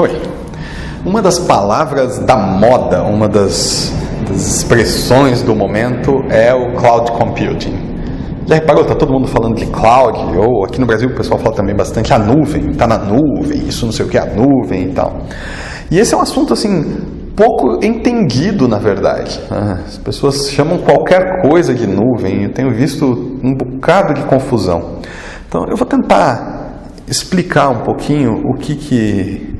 Oi. Uma das palavras da moda, uma das expressões do momento é o cloud computing. Já reparou, está todo mundo falando de cloud, ou aqui no Brasil o pessoal fala também bastante a nuvem, está na nuvem, isso não sei o que, a nuvem e tal. E esse é um assunto assim, pouco entendido na verdade. As pessoas chamam qualquer coisa de nuvem, eu tenho visto um bocado de confusão. Então eu vou tentar explicar um pouquinho o que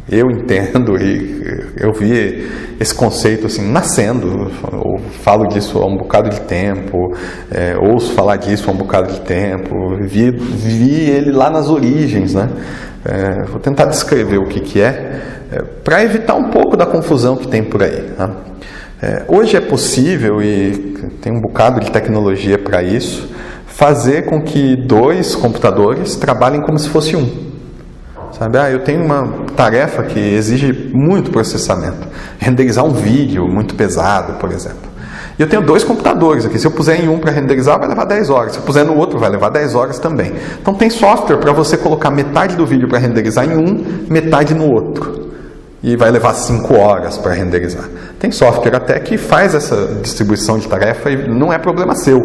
eu entendo e eu vi esse conceito assim nascendo, eu falo disso há um bocado de tempo, ouço falar disso há um bocado de tempo, vi ele lá nas origens, né? Vou tentar descrever o que é, para evitar um pouco da confusão que tem por aí, né? Hoje é possível, e tem um bocado de tecnologia para isso, fazer com que dois computadores trabalhem como se fosse um. Sabe? Eu tenho uma tarefa que exige muito processamento. Renderizar um vídeo muito pesado, por exemplo. E eu tenho dois computadores aqui. Se eu puser em um para renderizar, vai levar 10 horas. Se eu puser no outro, vai levar 10 horas também. Então tem software para você colocar metade do vídeo para renderizar em um, metade no outro. E vai levar 5 horas para renderizar. Tem software até que faz essa distribuição de tarefa e não é problema seu.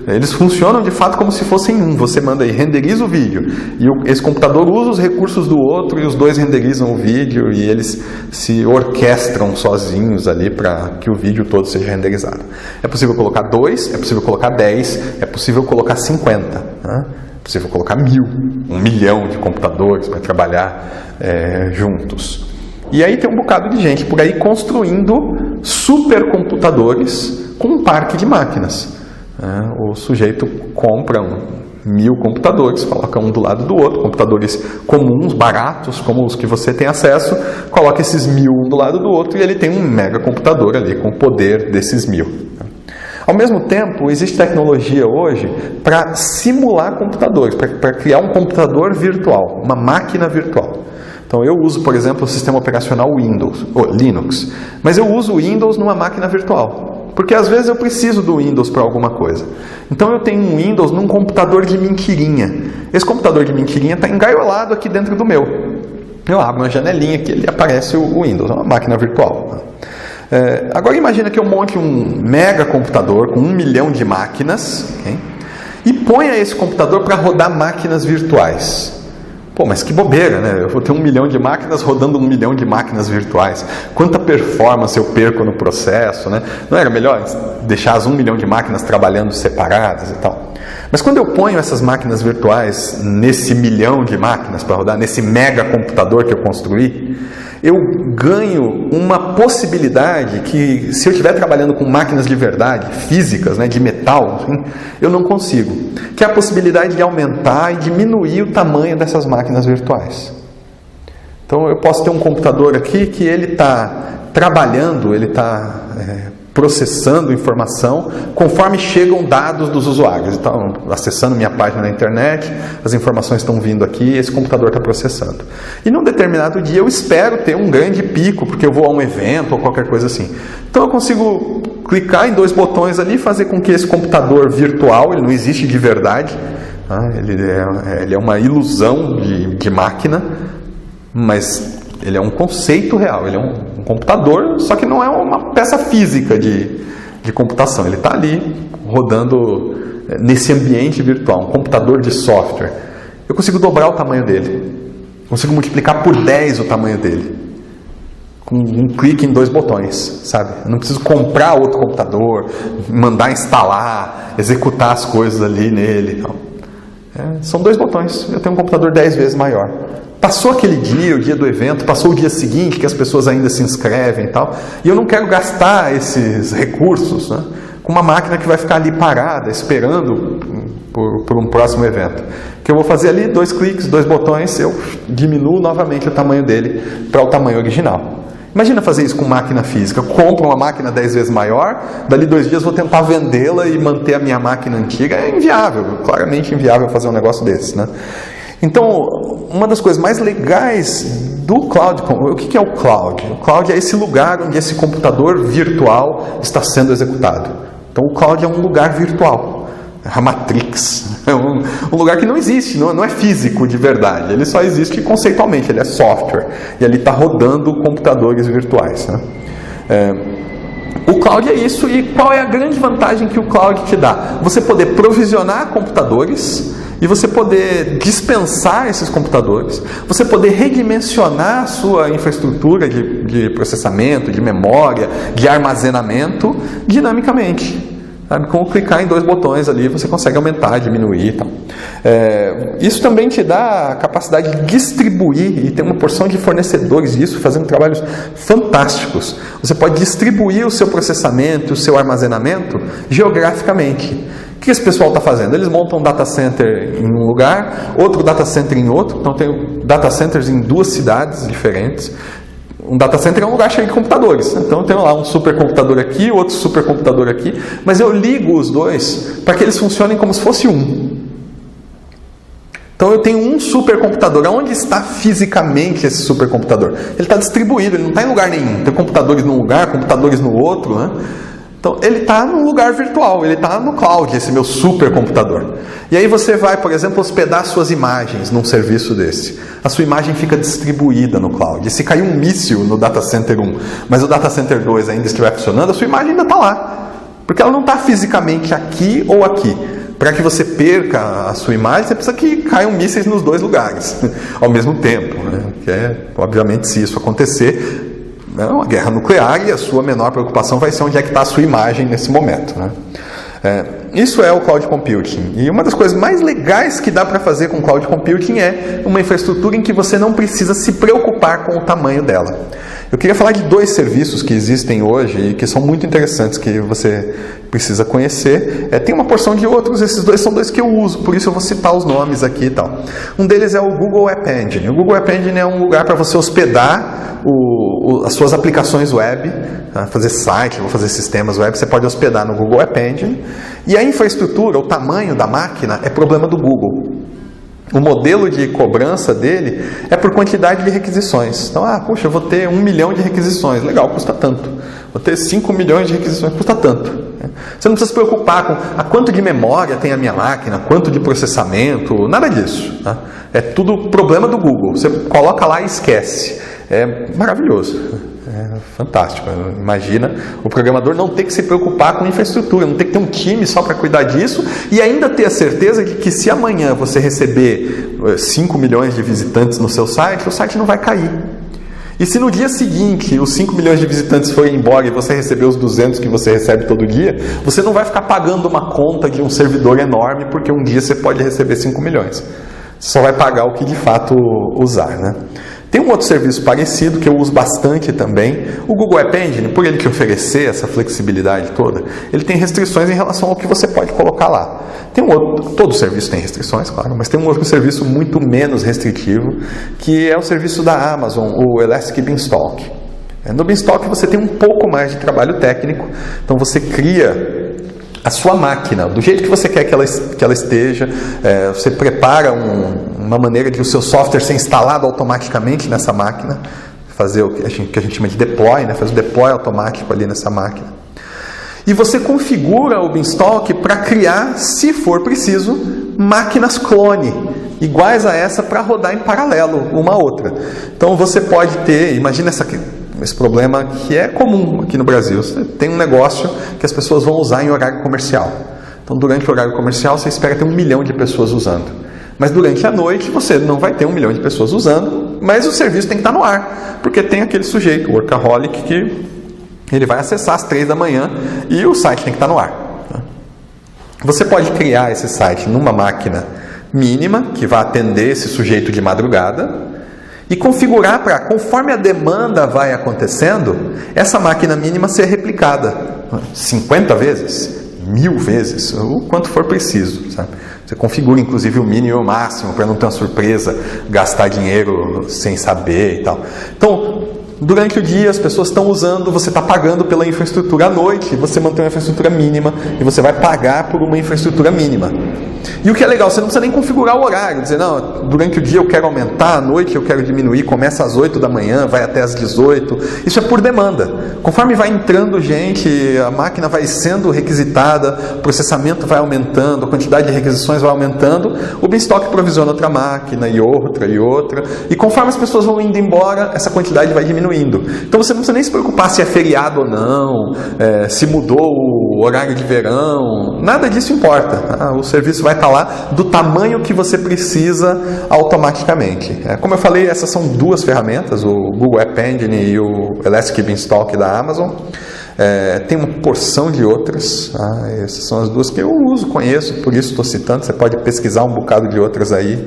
Eles funcionam de fato como se fossem um. Você manda aí, renderiza o vídeo. E esse computador usa os recursos do outro e os dois renderizam o vídeo e eles se orquestram sozinhos ali para que o vídeo todo seja renderizado. É possível colocar 2, é possível colocar 10, é possível colocar 50. Né? É possível colocar 1000, 1 milhão de computadores para trabalhar juntos. E aí tem um bocado de gente por aí construindo supercomputadores com um parque de máquinas. O sujeito compra 1000 computadores, coloca um do lado do outro, computadores comuns, baratos, como os que você tem acesso, coloca esses 1000 um do lado do outro e ele tem um mega computador ali com o poder desses 1000. Ao mesmo tempo, existe tecnologia hoje para simular computadores, para criar um computador virtual, uma máquina virtual. Então eu uso, por exemplo, o sistema operacional Windows, ou Linux, mas eu uso o Windows numa máquina virtual, porque às vezes eu preciso do Windows para alguma coisa. Então eu tenho um Windows num computador de mentirinha. Esse computador de mentirinha está engaiolado aqui dentro do meu. Eu abro uma janelinha que ele aparece o Windows, é uma máquina virtual. Agora imagina que eu monte um mega computador com 1 milhão de máquinas, okay? E ponha esse computador para rodar máquinas virtuais. Pô, mas que bobeira, né? Eu vou ter 1 milhão de máquinas rodando 1 milhão de máquinas virtuais. Quanta performance eu perco no processo, né? Não era melhor deixar as 1 milhão de máquinas trabalhando separadas e tal? Mas quando eu ponho essas máquinas virtuais nesse 1 milhão de máquinas para rodar, nesse mega computador que eu construí, eu ganho uma possibilidade que, se eu estiver trabalhando com máquinas de verdade, físicas, né, de metal, assim, eu não consigo. Que é a possibilidade de aumentar e diminuir o tamanho dessas máquinas virtuais. Então eu posso ter um computador aqui que ele está trabalhando, ele está processando informação conforme chegam dados dos usuários. Então, acessando minha página na internet, as informações estão vindo aqui, esse computador está processando. E num determinado dia eu espero ter um grande pico, porque eu vou a um evento ou qualquer coisa assim. Então eu consigo clicar em 2 botões ali e fazer com que esse computador virtual, ele não existe de verdade, tá? Ele é uma ilusão de máquina, mas ele é um conceito real, ele é um computador, só que não é uma peça física de computação. Ele está ali, rodando nesse ambiente virtual, um computador de software. Eu consigo dobrar o tamanho dele, consigo multiplicar por 10 o tamanho dele, com um clique em 2 botões, sabe? Eu não preciso comprar outro computador, mandar instalar, executar as coisas ali nele. Não. São 2 botões, eu tenho um computador 10 vezes maior. Passou aquele dia, o dia do evento, passou o dia seguinte, que as pessoas ainda se inscrevem e tal, e eu não quero gastar esses recursos, né, com uma máquina que vai ficar ali parada, esperando por um próximo evento. O que eu vou fazer ali, 2 cliques, 2 botões, eu diminuo novamente o tamanho dele para o tamanho original. Imagina fazer isso com máquina física. Eu compro uma máquina 10 vezes maior, dali 2 dias vou tentar vendê-la e manter a minha máquina antiga. É inviável, claramente inviável fazer um negócio desse, né? Então, uma das coisas mais legais do cloud, o que é o cloud? O cloud é esse lugar onde esse computador virtual está sendo executado. Então, o cloud é um lugar virtual, a Matrix. É um lugar que não existe, não é físico de verdade, ele só existe conceitualmente, ele é software, e ali está rodando computadores virtuais, né? O cloud é isso, e qual é a grande vantagem que o cloud te dá? Você poder provisionar computadores, e você poder dispensar esses computadores, você poder redimensionar a sua infraestrutura de processamento, de memória, de armazenamento, dinamicamente. Sabe? Como clicar em 2 botões ali, você consegue aumentar, diminuir e tal. Isso também te dá a capacidade de distribuir, e tem uma porção de fornecedores disso, fazendo trabalhos fantásticos. Você pode distribuir o seu processamento, o seu armazenamento, geograficamente. O que esse pessoal está fazendo? Eles montam um data center em um lugar, outro data center em outro, então tem data centers em 2 cidades diferentes. Um data center é um lugar cheio de computadores, então eu tenho lá um supercomputador aqui, outro supercomputador aqui, mas eu ligo os 2 para que eles funcionem como se fosse um. Então eu tenho um supercomputador. Onde está fisicamente esse supercomputador? Ele está distribuído, ele não está em lugar nenhum. Tem computadores num lugar, computadores no outro, né? Então, ele está num lugar virtual, ele está no cloud, esse meu supercomputador. E aí você vai, por exemplo, hospedar suas imagens num serviço desse. A sua imagem fica distribuída no cloud. E se cair um míssil no data center 1, mas o data center 2 ainda estiver funcionando, a sua imagem ainda está lá. Porque ela não está fisicamente aqui ou aqui. Para que você perca a sua imagem, você precisa que caiam mísseis nos 2 lugares, ao mesmo tempo. Né? Obviamente, se isso acontecer, é uma guerra nuclear, e a sua menor preocupação vai ser onde é que está a sua imagem nesse momento, né? Isso é o Cloud Computing. E uma das coisas mais legais que dá para fazer com Cloud Computing é uma infraestrutura em que você não precisa se preocupar com o tamanho dela. Eu queria falar de 2 serviços que existem hoje e que são muito interessantes, que você precisa conhecer. Tem uma porção de outros, esses 2 são 2 que eu uso, por isso eu vou citar os nomes aqui e tal. Um deles é o Google App Engine. O Google App Engine é um lugar para você hospedar as suas aplicações web, tá? Fazer site, vou fazer sistemas web, você pode hospedar no Google App Engine. E a infraestrutura, o tamanho da máquina, é problema do Google. O modelo de cobrança dele é por quantidade de requisições. Então, puxa, eu vou ter 1 milhão de requisições. Legal, custa tanto. Vou ter 5 milhões de requisições, custa tanto. Você não precisa se preocupar com quanto de memória tem a minha máquina, quanto de processamento, nada disso. Tá? É tudo problema do Google. Você coloca lá e esquece. É maravilhoso. É fantástico. Imagina o programador não ter que se preocupar com infraestrutura, não ter que ter um time só para cuidar disso, e ainda ter a certeza de que se amanhã você receber 5 milhões de visitantes no seu site, o site não vai cair. E se no dia seguinte os 5 milhões de visitantes forem embora e você receber os 200 que você recebe todo dia, você não vai ficar pagando uma conta de um servidor enorme, porque um dia você pode receber 5 milhões. Você só vai pagar o que de fato usar, né? Tem um outro serviço parecido que eu uso bastante também. O Google App Engine, por ele te oferecer essa flexibilidade toda, ele tem restrições em relação ao que você pode colocar lá. Tem um outro, todo serviço tem restrições, claro, mas tem um outro serviço muito menos restritivo, que é o serviço da Amazon, o Elastic Beanstalk. No Beanstalk você tem um pouco mais de trabalho técnico, então você cria a sua máquina, do jeito que você quer que ela esteja, você prepara uma maneira de o seu software ser instalado automaticamente nessa máquina, fazer o que a gente chama de deploy, né? Fazer o deploy automático ali nessa máquina. E você configura o Beanstalk para criar, se for preciso, máquinas clone, iguais a essa para rodar em paralelo uma a outra. Então você pode ter, imagina esse problema que é comum aqui no Brasil. Você tem um negócio que as pessoas vão usar em horário comercial. Então, durante o horário comercial, você espera ter 1 milhão de pessoas usando. Mas durante a noite, você não vai ter 1 milhão de pessoas usando, mas o serviço tem que estar no ar, porque tem aquele sujeito, o workaholic, que ele vai acessar às 3 da manhã e o site tem que estar no ar. Você pode criar esse site numa máquina mínima, que vai atender esse sujeito de madrugada, e configurar para, conforme a demanda vai acontecendo, essa máquina mínima ser replicada 50 vezes, 1000 vezes, o quanto for preciso. Sabe? Você configura inclusive o mínimo e o máximo para não ter uma surpresa, gastar dinheiro sem saber e tal. Então, Durante o dia as pessoas estão usando, você está pagando pela infraestrutura à noite, você mantém uma infraestrutura mínima e você vai pagar por uma infraestrutura mínima. E o que é legal, você não precisa nem configurar o horário, dizer, não, durante o dia eu quero aumentar, à noite eu quero diminuir, começa às 8 da manhã, vai até às 18. Isso é por demanda. Conforme vai entrando gente, a máquina vai sendo requisitada, o processamento vai aumentando, a quantidade de requisições vai aumentando, o Beanstalk provisiona outra máquina e outra e outra, e conforme as pessoas vão indo embora, essa quantidade vai diminuindo. Então você não precisa nem se preocupar se é feriado ou não, se mudou o horário de verão, nada disso importa. O serviço vai estar lá do tamanho que você precisa automaticamente. Como eu falei, essas são duas ferramentas, o Google App Engine e o Elastic Beanstalk da Amazon. Tem uma porção de outras, essas são as duas que eu uso, conheço, por isso estou citando, você pode pesquisar um bocado de outras aí.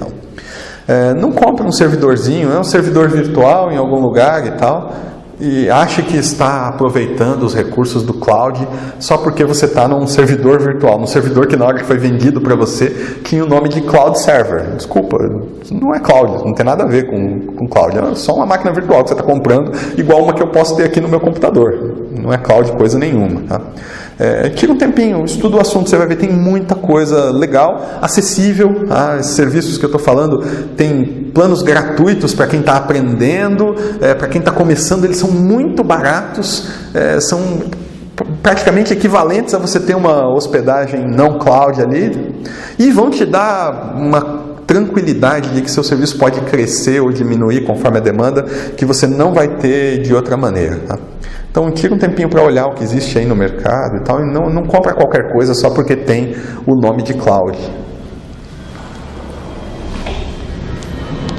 Não compre um servidorzinho, é um servidor virtual em algum lugar e tal, e ache que está aproveitando os recursos do cloud só porque você está num servidor virtual, num servidor que na hora que foi vendido para você tinha o nome de Cloud Server. Desculpa, não é cloud, não tem nada a ver com cloud, é só uma máquina virtual que você está comprando, igual uma que eu posso ter aqui no meu computador, não é cloud coisa nenhuma, tá? Tira um tempinho, estuda o assunto, você vai ver, tem muita coisa legal, acessível. Esses serviços que eu estou falando, tem planos gratuitos para quem está aprendendo, para quem está começando, eles são muito baratos, são praticamente equivalentes a você ter uma hospedagem não cloud ali, e vão te dar uma tranquilidade de que seu serviço pode crescer ou diminuir conforme a demanda, que você não vai ter de outra maneira, tá? Então tira um tempinho para olhar o que existe aí no mercado e tal, e não compra qualquer coisa só porque tem o nome de cloud.